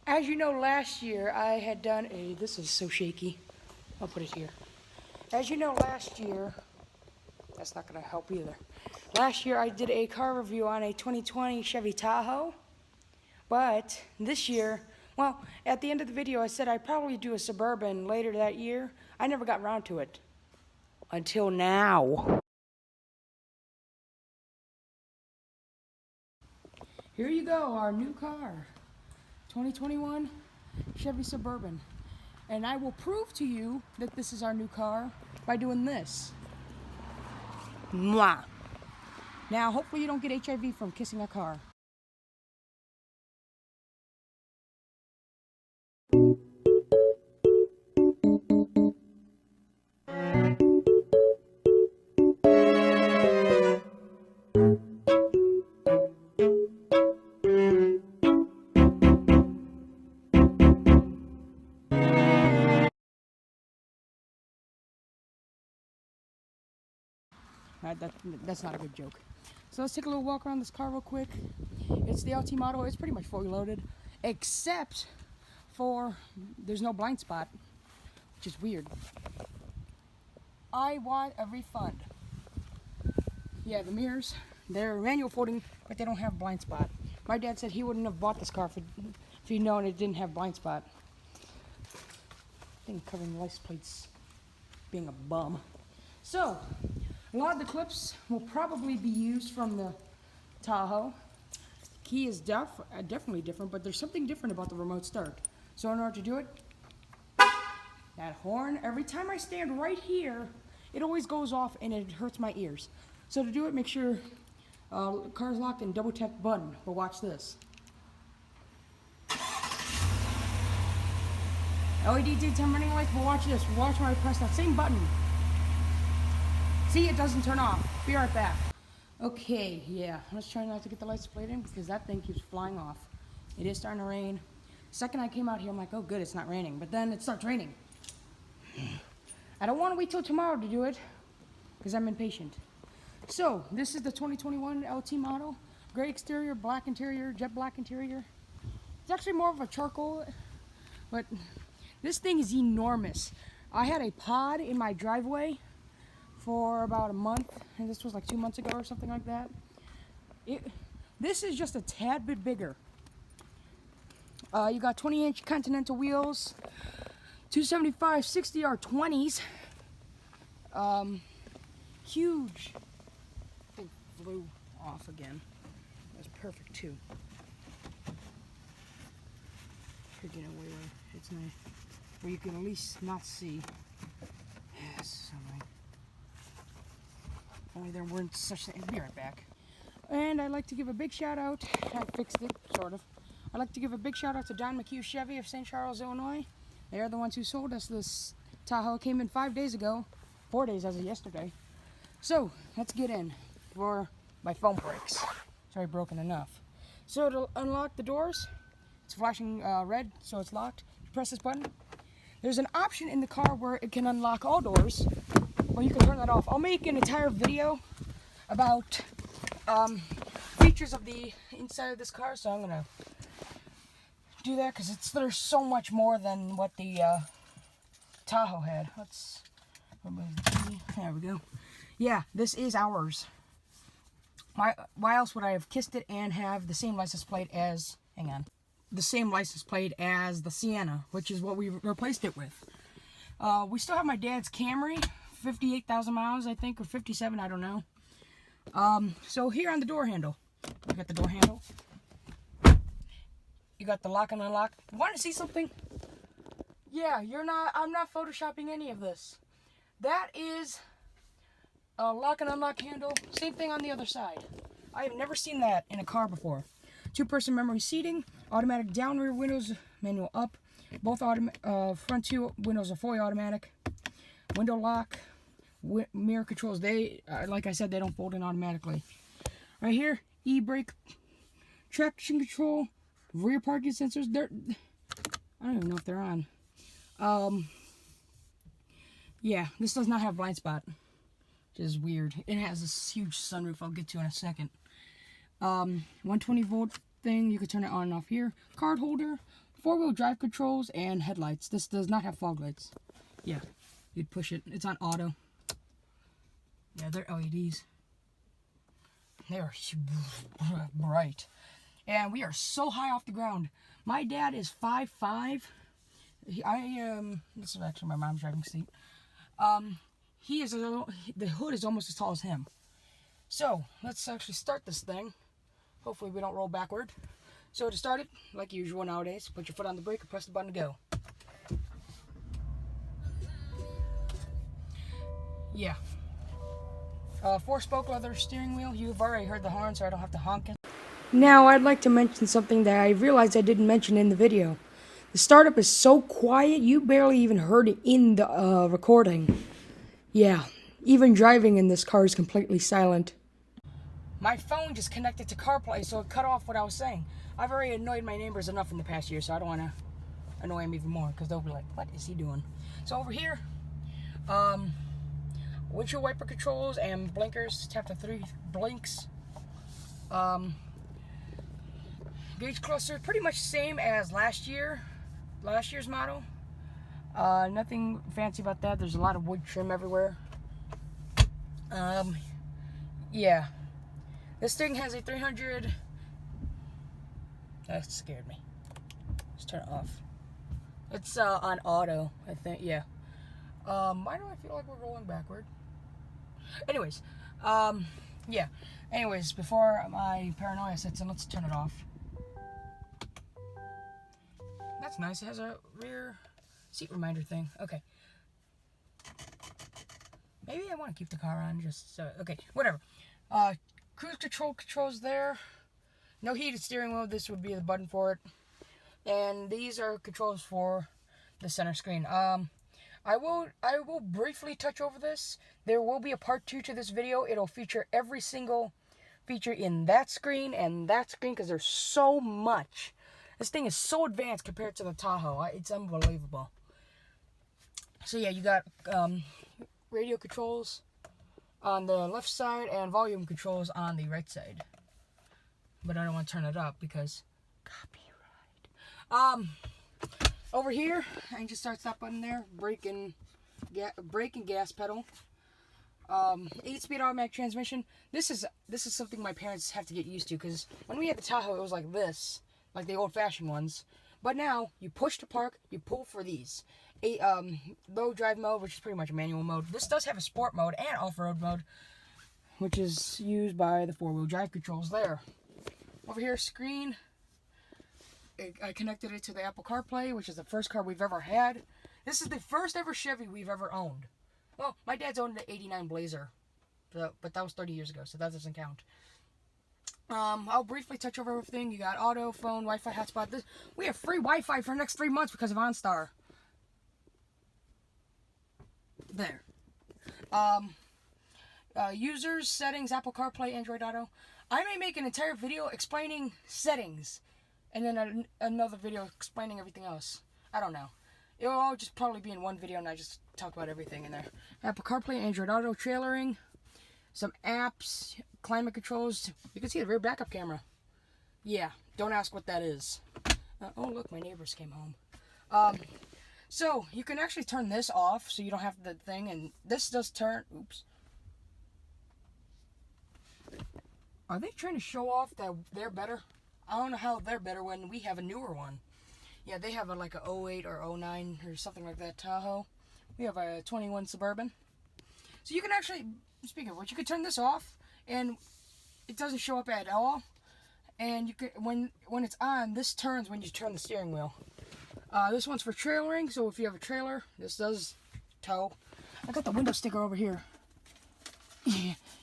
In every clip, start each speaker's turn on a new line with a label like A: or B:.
A: As you know, last year I had done this is so shaky. I'll put it here. As you know, last year, that's not gonna help either. Last year I did a car review on a 2020 Chevy Tahoe, but this year, well, at the end of the video I said I'd probably do a Suburban later that year. I never got around to it. Until now. Here you go, our new car. 2021 Chevy Suburban. And I will prove to you that this is our new car by doing this. Mwah. Now, hopefully you don't get HIV from kissing a car. That's not a good joke. So let's take a little walk around this car real quick. It's the LT model. It's pretty much fully loaded, except for there's no blind spot, which is weird. I want a refund. Yeah, the mirrors, they're manual folding, but they don't have blind spot. My dad said he wouldn't have bought this car if he'd known it didn't have blind spot. I think covering the license plates being a bum. So, a lot of the clips will probably be used from the Tahoe. The key is definitely different, but there's something different about the remote start. So in order to do it, that horn, every time I stand right here, it always goes off and it hurts my ears. So to do it, make sure car's locked and double tap the button. But watch this. LED daytime running lights, but watch this. Watch when I press that same button. See, it doesn't turn off. Be right back. Okay, yeah. Let's try not to get the license plate in because that thing keeps flying off. It is starting to rain. Second I came out here, I'm like, oh good, it's not raining. But then it starts raining. I don't want to wait till tomorrow to do it because I'm impatient. So, this is the 2021 LT model. Gray exterior, black interior, jet black interior. It's actually more of a charcoal, but this thing is enormous. I had a pod in my driveway for about a month, and this was like 2 months ago or something like that. This is just a tad bit bigger. You got 20-inch Continental wheels, 275 60R20s. Huge. I think flew off again. That was perfect too. Could get away with it. It's nice, where you can at least not see. Yes, annoying. Only there weren't such things. Be right back. And I'd like to give a big shout out. I fixed it, sort of. I'd like to give a big shout out to Don McHugh Chevy of St. Charles, Illinois. They are the ones who sold us this Tahoe. It came in 5 days ago. 4 days as of yesterday. So, let's get in before my phone breaks. It's already broken enough. So to unlock the doors, it's flashing red, so it's locked. You press this button. There's an option in the car where it can unlock all doors, or you can turn that off. I'll make an entire video about features of the inside of this car, so I'm gonna do that because there's so much more than what the Tahoe had. Let's remove the key. There we go. Yeah, this is ours. Why else would I have kissed it and have the same license plate as? Hang on. The same license plate as the Sienna, which is what we replaced it with. We still have my dad's Camry, 58,000 miles, I think, or 57, I don't know. So here on the door handle, you got the door handle. You got the lock and unlock. Want to see something? Yeah, I'm not photoshopping any of this. That is a lock and unlock handle. Same thing on the other side. I have never seen that in a car before. 2-person memory seating, automatic down rear windows, manual up. Both front two windows are fully automatic. Window lock, mirror controls. They, like I said, they don't fold in automatically. Right here, e-brake, traction control, rear parking sensors. I don't even know if they're on. Yeah, this does not have blind spot, which is weird. It has this huge sunroof I'll get to in a second. 120 volt thing. You can turn it on and off here. Card holder, 4-wheel drive controls, and headlights. This does not have fog lights. Yeah, you'd push it. It's on auto. Yeah, they're LEDs. They are bright. And we are so high off the ground. My dad is 5'5". This is actually my mom's driving seat. He is the hood is almost as tall as him. So let's actually start this thing. Hopefully we don't roll backward. So to start it, like usual nowadays, put your foot on the brake and press the button to go. Yeah. 4-spoke leather steering wheel. You've already heard the horn, so I don't have to honk it. Now I'd like to mention something that I realized I didn't mention in the video. The startup is so quiet, you barely even heard it in the recording. Yeah, even driving in this car is completely silent. My phone just connected to CarPlay, so it cut off what I was saying. I've already annoyed my neighbors enough in the past year, so I don't want to annoy them even more, because they'll be like, what is he doing? So over here, windshield wiper controls and blinkers. Tap the 3 blinks. Gauge cluster, pretty much same as last year's model. Nothing fancy about that. There's a lot of wood trim everywhere. Yeah. This thing has a 300... That scared me. Let's turn it off. It's on auto, I think. Yeah. Why do I feel like we're rolling backward? Anyways, yeah. Anyways, before my paranoia sets in, let's turn it off. That's nice. It has a rear seat reminder thing. Okay. Maybe I want to keep the car on just so... Okay, whatever. Cruise control controls there. No heated steering wheel. This would be the button for it. And these are controls for the center screen. I will briefly touch over this. There will be a part 2 to this video. It'll feature every single feature in that screen and that screen because there's so much. This thing is so advanced compared to the Tahoe. It's unbelievable. So yeah, you got radio controls on the left side and volume controls on the right side. But I don't want to turn it up because copyright. Over here, I can just start stop button there. Brake and gas pedal. 8-speed automatic transmission. This is something my parents have to get used to because when we had the Tahoe, it was like this, like the old-fashioned ones. But now you push to park, you pull for these. Low drive mode, which is pretty much a manual mode. This does have a sport mode and off-road mode, which is used by the 4-wheel drive controls there. Over here, screen. I connected it to the Apple CarPlay, which is the first car we've ever had. This is the first ever Chevy we've ever owned. Well, my dad's owned an '89 Blazer, but that was 30 years ago, so that doesn't count. I'll briefly touch over everything. You got auto, phone, Wi-Fi, hotspot. We have free Wi-Fi for the next 3 months because of OnStar. There. Users, settings, Apple CarPlay, Android Auto. I may make an entire video explaining settings, and then another video explaining everything else. I don't know. It'll all just probably be in one video, and I just talk about everything in there. Apple CarPlay, Android Auto, trailering, some apps, climate controls. You can see the rear backup camera. Yeah, don't ask what that is. Oh, look, my neighbors came home. So, you can actually turn this off, so you don't have the thing, and this does turn... Oops. Are they trying to show off that they're better? I don't know how they're better when we have a newer one. Yeah, they have like a 08 or 09 or something like that Tahoe. We have a 21 Suburban. So you can actually, speaking of which, you can turn this off, and it doesn't show up at all. And you can, when it's on, this turns when you turn the steering wheel. This one's for trailering, so if you have a trailer, this does tow. I got the window sticker over here.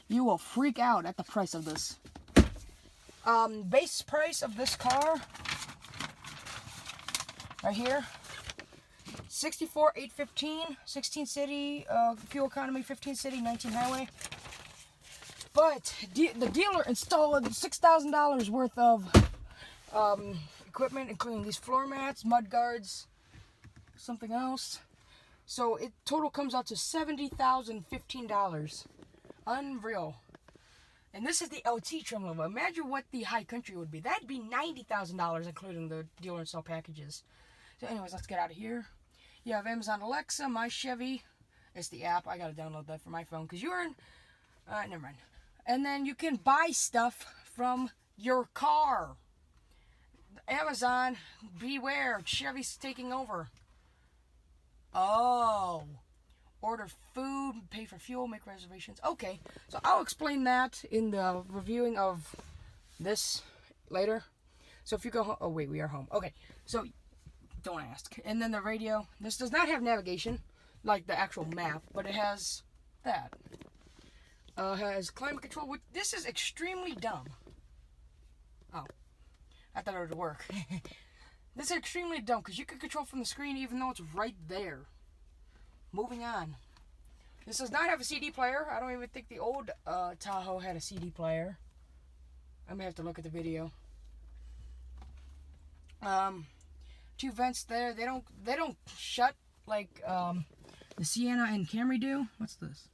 A: You will freak out at the price of this. Base price of this car, right here, $64,815, 16 city, fuel economy, 15 city, 19 highway. But the dealer installed $6,000 worth of equipment, including these floor mats, mud guards, something else. So it total comes out to $70,015. Unreal. And this is the LT trim level. Imagine what the high country would be. That'd be $90,000, including the dealer install packages. So anyways, let's get out of here. You have Amazon Alexa, My Chevy. It's the app. I gotta download that for my phone because you're in. Never mind. And then you can buy stuff from your car. Amazon, beware. Chevy's taking over. Oh. Order food, pay for fuel, make reservations. Okay, so I'll explain that in the reviewing of this later. So if you go home, oh wait, we are home. Okay, so don't ask. And then the radio. This does not have navigation, like the actual map, but it has that. Has climate control. Which, this is extremely dumb. Oh, I thought it would work. This is extremely dumb because you can control from the screen even though it's right there. Moving on. This does not have a CD player. I don't even think the old Tahoe had a CD player. I may have to look at the video. 2 vents there. They don't shut like the Sienna and Camry do. What's this?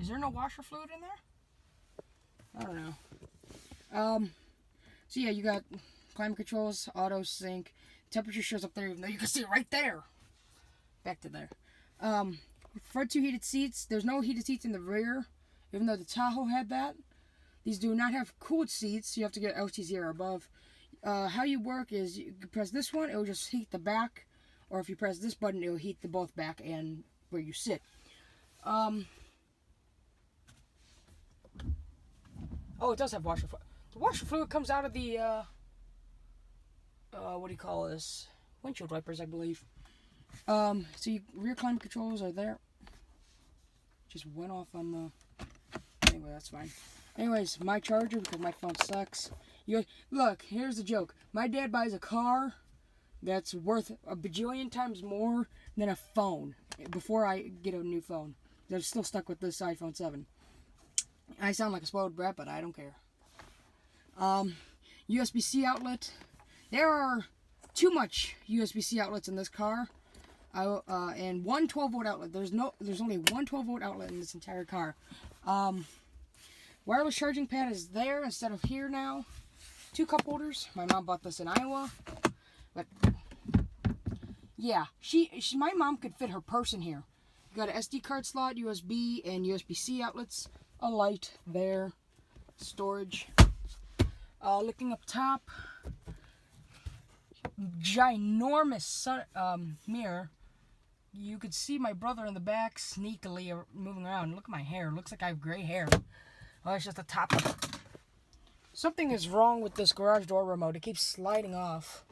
A: Is there no washer fluid in there? I don't know. So yeah, you got climate controls, auto sync, temperature shows up there even though you can see it right there. Back to there. Front 2 heated seats. There's no heated seats in the rear, even though the Tahoe had that. These do not have cooled seats. You have to get LTZ or above. How you work is you press this one, it will just heat the back, or if you press this button, it will heat the both back and where you sit. Oh, it does have washer fluid. The washer fluid comes out of the what do you call this? Windshield wipers, I believe. So rear climate controls are there. Just went off on the. Anyway, that's fine. Anyways, my charger because my phone sucks. Look, here's the joke. My dad buys a car that's worth a bajillion times more than a phone before I get a new phone. They're still stuck with this iPhone 7. I sound like a spoiled brat, but I don't care. USB-C outlet. There are too much USB-C outlets in this car. And one 12-volt outlet. There's only one 12-volt outlet in this entire car. Wireless charging pad is there instead of here now. 2 cup holders. My mom bought this in Iowa. But yeah, my mom could fit her purse in here. You got an SD card slot, USB, and USB-C outlets. A light there. Storage. Looking up top. Ginormous mirror. You could see my brother in the back sneakily moving around. Look at my hair. It looks like I have gray hair. Oh, it's just the top of it. Something is wrong with this garage door remote. It keeps sliding off.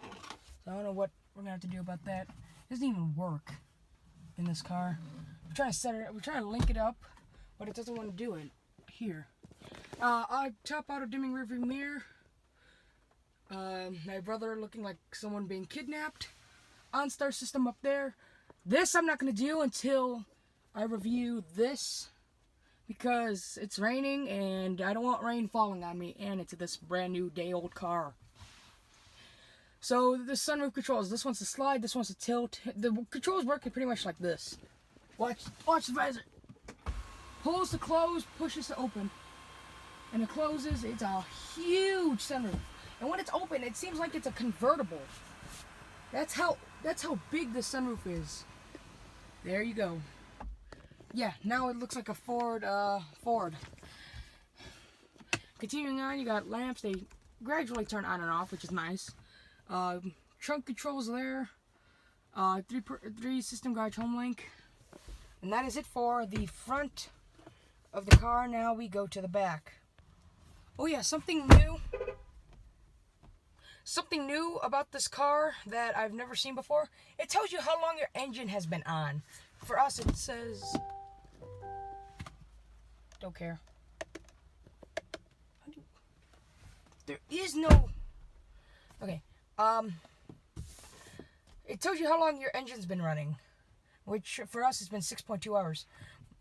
A: So I don't know what we're going to have to do about that. It doesn't even work in this car. We're trying to set it. We're trying to link it up, but it doesn't want to do it. Here. Top auto dimming rearview mirror. My brother looking like someone being kidnapped. OnStar system up there. This I'm not going to do until I review this because it's raining and I don't want rain falling on me and it's this brand new day old car. So the sunroof controls. This one's to slide, this one's to tilt. The controls work pretty much like this. Watch the visor. Pulls to close, pushes to open. And it closes. It's a huge sunroof. And when it's open, it seems like it's a convertible. That's how big the sunroof is. There you go. Yeah, now it looks like a Ford. Continuing on, you got lamps. They gradually turn on and off, which is nice. Trunk controls there. 3 system garage home link. And that is it for the front of the car. Now we go to the back. Oh yeah, something new. Something new about this car that I've never seen before. It tells you how long your engine has been on. For us, it says... Don't care. There is no... Okay. It tells you how long your engine's been running. Which, for us, has been 6.2 hours.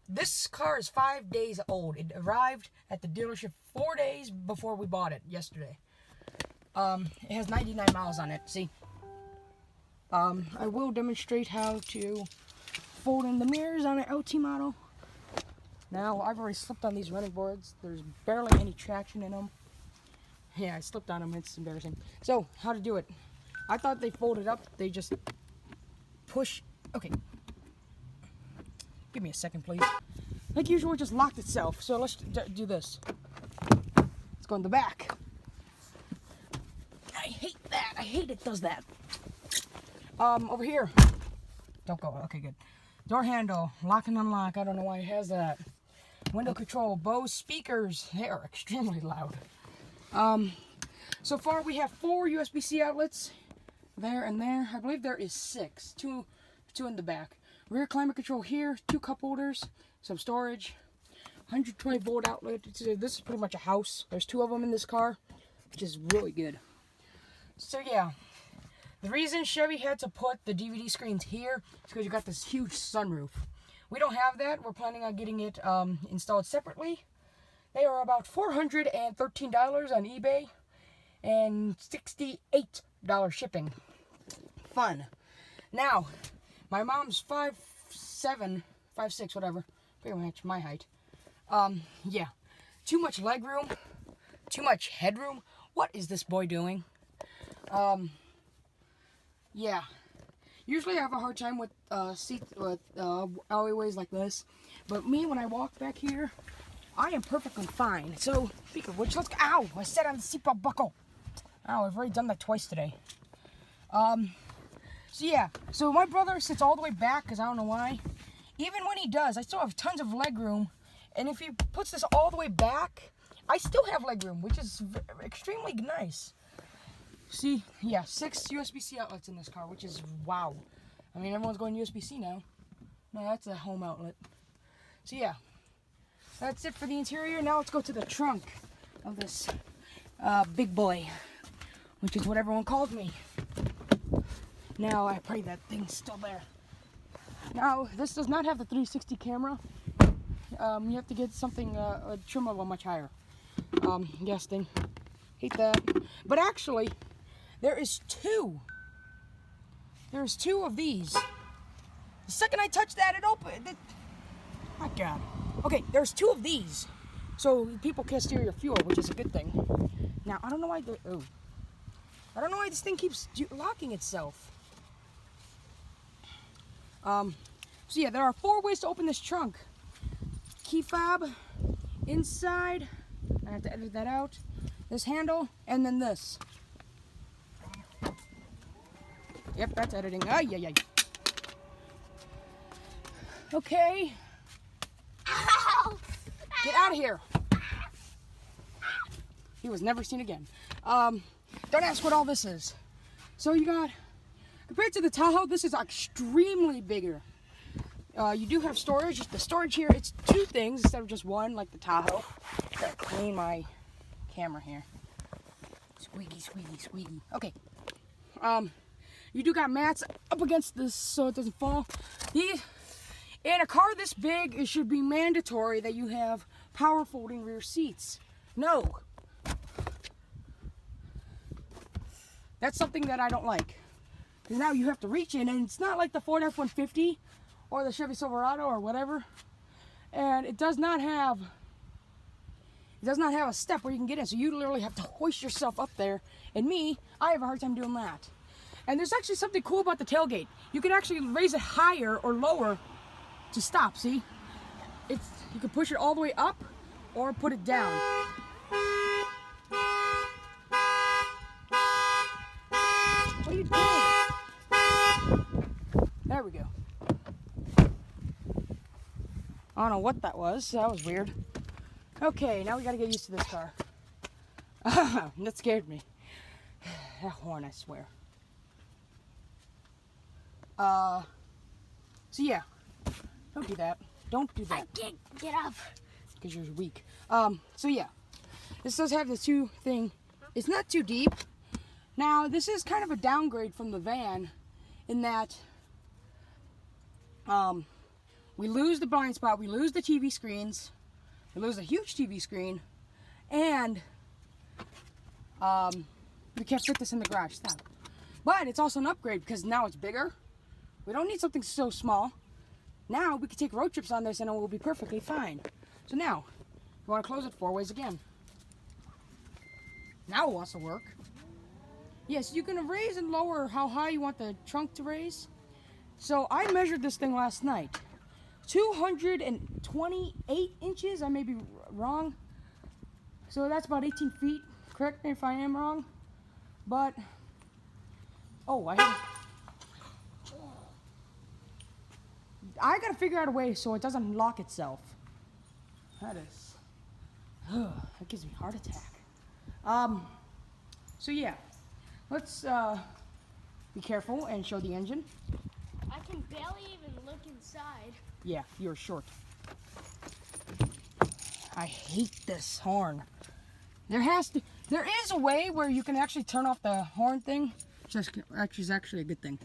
A: This car is 5 days old. It arrived at the dealership 4 days before we bought it yesterday. It has 99 miles on it. See? I will demonstrate how to folding the mirrors on an LT model. Now, I've already slipped on these running boards. There's barely any traction in them. Yeah, I slipped on them. It's embarrassing. So, how to do it. I thought they folded up. They just push. Okay. Give me a second, please. Like usual, it just locked itself. So, let's do this. Let's go in the back. I hate that. I hate it does that. Over here. Don't go. Okay, good. Door handle. Lock and unlock. I don't know why it has that. Window control. Bose speakers. They are extremely loud. So far we have 4 USB-C outlets. There and there. I believe there is 6. Two in the back. Rear climate control here. 2 cup holders. Some storage. 120 volt outlet. This is pretty much a house. There's 2 of them in this car, which is really good. So yeah. The reason Chevy had to put the DVD screens here is because you got this huge sunroof. We don't have that. We're planning on getting it installed separately. They are about $413 on eBay and $68 shipping. Fun. Now, my mom's 5'7", 5'6", whatever, pretty much my height. Yeah, too much leg room, too much headroom. What is this boy doing? Yeah. Usually I have a hard time with alleyways like this. But me, when I walk back here, I am perfectly fine. So, speaking of which, let's go. Ow! I sat on the seatbelt buckle. Ow, I've already done that twice today. So yeah. So my brother sits all the way back, because I don't know why. Even when he does, I still have tons of leg room. And if he puts this all the way back, I still have leg room, which is extremely nice. See, yeah, 6 USB-C outlets in this car, which is wow. I mean, everyone's going USB-C now. No, that's a home outlet. So yeah, that's it for the interior. Now let's go to the trunk of this big boy, which is what everyone calls me. Now, I pray that thing's still there. Now, this does not have the 360 camera. You have to get something, a trim level much higher. Yes, thing. Hate that. But actually, there is 2. There's 2 of these. The second I touch that, it opened. My God. Okay, there's 2 of these. So people can't steer your fuel, which is a good thing. Now, I don't know why I don't know why this thing keeps locking itself. So yeah, there are 4 ways to open this trunk. Key fob, inside. I have to edit that out. This handle, and then this. Yep, that's editing. Ay, ay, ay. Okay. Ow! Get out of here. He was never seen again. Don't ask what all this is. So you got, compared to the Tahoe, this is extremely bigger. You do have storage. The storage here, it's 2 things instead of just 1, like the Tahoe. Gotta clean my camera here. Squeaky, squeaky, squeaky. Okay. You do got mats up against this so it doesn't fall. In a car this big, it should be mandatory that you have power folding rear seats. No. That's something that I don't like. Because now you have to reach in, and it's not like the Ford F-150 or the Chevy Silverado or whatever. And it does not have a step where you can get in. So you literally have to hoist yourself up there. And me, I have a hard time doing that. And there's actually something cool about the tailgate. You can actually raise it higher or lower to stop, see? You can push it all the way up or put it down. What are you doing? There we go. I don't know what that was. That was weird. Okay, now we gotta get used to this car. That scared me. That horn, I swear. So yeah. Don't do that. Don't do that.
B: I can't get up.
A: Because you're weak. So yeah. This does have the 2 thing. It's not too deep. Now, this is kind of a downgrade from the van in that we lose the blind spot, we lose the TV screens, we lose a huge TV screen, and we can't fit this in the garage. Stop. But it's also an upgrade because now it's bigger. We don't need something so small. Now we can take road trips on this and it will be perfectly fine. So now, you want to close it 4 ways again. Now it wants to work. Yes, you can raise and lower how high you want the trunk to raise. So I measured this thing last night. 228 inches, I may be wrong. So that's about 18 feet. Correct me if I am wrong. But, oh, I gotta figure out a way so it doesn't lock itself. That gives me a heart attack. So yeah, let's be careful and show the engine.
B: I can barely even look inside.
A: Yeah, you're short. I hate this horn. There is a way where you can actually turn off the horn thing, which is actually a good thing.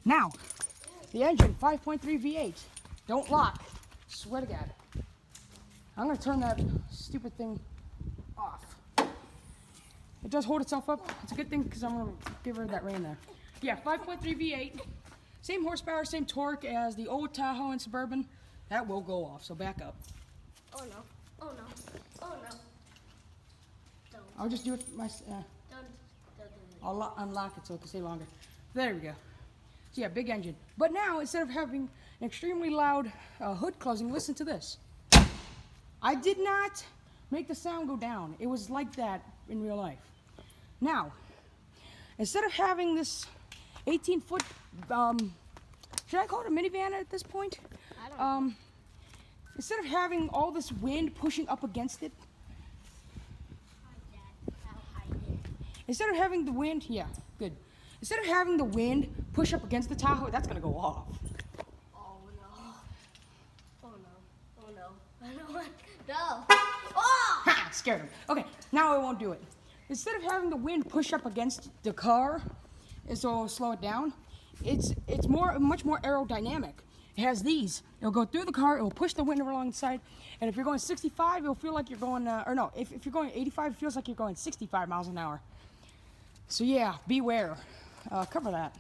A: Now, the engine, 5.3 V8. Don't lock. Swear to God. I'm gonna turn that stupid thing off. It does hold itself up. It's a good thing because I'm gonna give her that rain there. Yeah, 5.3 V8. Same horsepower, same torque as the old Tahoe and Suburban. That will go off, so back up.
B: Oh no, oh no, oh no. Don't.
A: I'll just do it myself.
B: Don't do it.
A: I'll unlock it so it can stay longer. There we go. So yeah, big engine. But now, instead of having an extremely loud hood closing, listen to this. I did not make the sound go down. It was like that in real life. Now, instead of having this 18-foot, should I call it a minivan at this point?
B: I don't know.
A: Instead of having all this wind pushing up against it, instead of having the wind, yeah, good. Instead of having the wind push up against the Tahoe, that's gonna go off.
B: Oh no. Oh no. Oh no. I know what. No. Oh!
A: Ha! Scared him. Okay, now I won't do it. Instead of having the wind push up against the car, so it'll slow it down, it's much more aerodynamic. It has these. It'll go through the car. It will push the wind along the side. And if you're going 65, it'll feel like you're going, or no, if you're going 85, it feels like you're going 65 miles an hour. So yeah, beware. Cover that.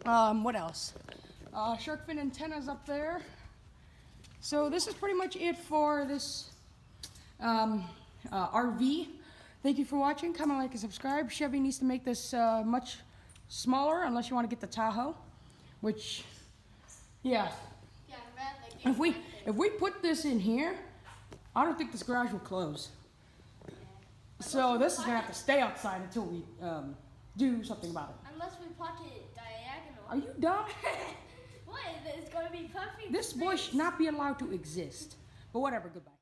A: What else? Shark fin antennas up there. So this is pretty much it for this RV. Thank you for watching. Comment, like, and subscribe. Chevy needs to make this much smaller unless you want to get the Tahoe, which, yeah. If we put this in here, I don't think this garage will close. So this is gonna have to stay outside until we do something about it.
B: Unless we park it diagonal.
A: Are you dumb?
B: What? It's gonna be perfect.
A: This boy should not be allowed to exist. But whatever, goodbye.